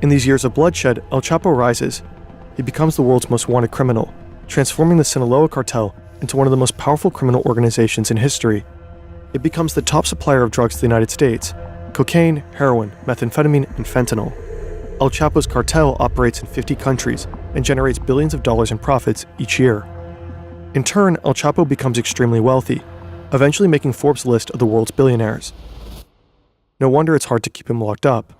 In these years of bloodshed, El Chapo rises. He becomes the world's most wanted criminal, transforming the Sinaloa cartel into one of the most powerful criminal organizations in history. It becomes the top supplier of drugs to the United States: cocaine, heroin, methamphetamine, and fentanyl. El Chapo's cartel operates in 50 countries and generates billions of dollars in profits each year. In turn, El Chapo becomes extremely wealthy, eventually making Forbes' list of the world's billionaires. No wonder it's hard to keep him locked up.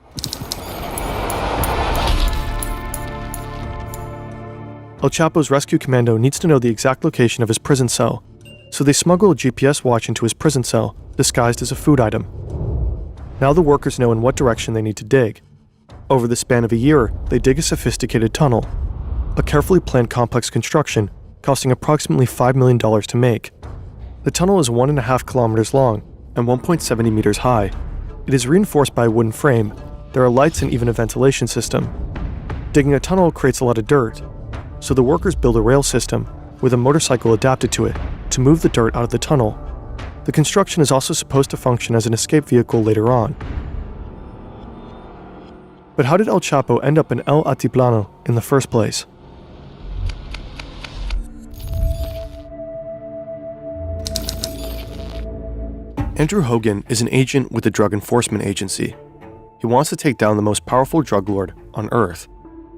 El Chapo's rescue commando needs to know the exact location of his prison cell, so they smuggle a GPS watch into his prison cell, disguised as a food item. Now the workers know in what direction they need to dig. Over the span of a year, they dig a sophisticated tunnel, a carefully planned complex construction costing approximately $5 million to make. The tunnel is 1.5 kilometers long and 1.70 meters high. It is reinforced by a wooden frame. There are lights and even a ventilation system. Digging a tunnel creates a lot of dirt, so the workers build a rail system with a motorcycle adapted to it to move the dirt out of the tunnel. The construction is also supposed to function as an escape vehicle later on. But how did El Chapo end up in El Altiplano in the first place? Andrew Hogan is an agent with the Drug Enforcement Agency. He wants to take down the most powerful drug lord on Earth,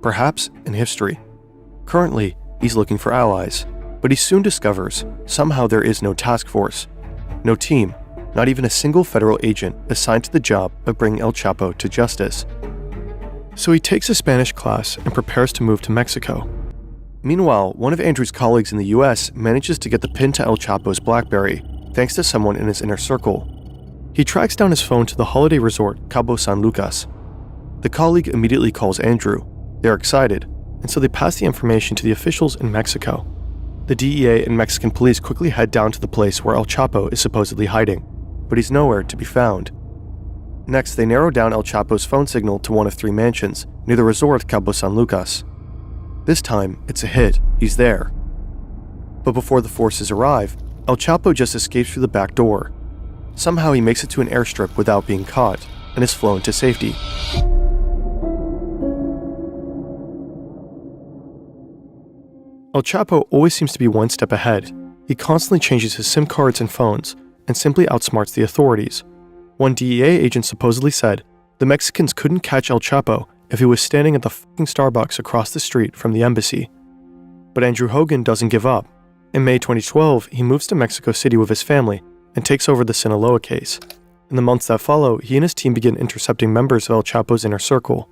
perhaps in history. Currently, he's looking for allies, but he soon discovers somehow there is no task force, no team, not even a single federal agent assigned to the job of bringing El Chapo to justice. So he takes a Spanish class and prepares to move to Mexico. Meanwhile, one of Andrew's colleagues in the US manages to get the pin to El Chapo's BlackBerry, thanks to someone in his inner circle. He tracks down his phone to the holiday resort Cabo San Lucas. The colleague immediately calls Andrew. They're excited, and so they pass the information to the officials in Mexico. The DEA and Mexican police quickly head down to the place where El Chapo is supposedly hiding, but he's nowhere to be found. Next, they narrow down El Chapo's phone signal to one of 3 mansions near the resort Cabo San Lucas. This time, it's a hit. He's there. But before the forces arrive, El Chapo just escapes through the back door. Somehow he makes it to an airstrip without being caught and is flown to safety. El Chapo always seems to be one step ahead. He constantly changes his SIM cards and phones and simply outsmarts the authorities. One DEA agent supposedly said the Mexicans couldn't catch El Chapo if he was standing at the fucking Starbucks across the street from the embassy. But Andrew Hogan doesn't give up. In May 2012, he moves to Mexico City with his family and takes over the Sinaloa case. In the months that follow, he and his team begin intercepting members of El Chapo's inner circle.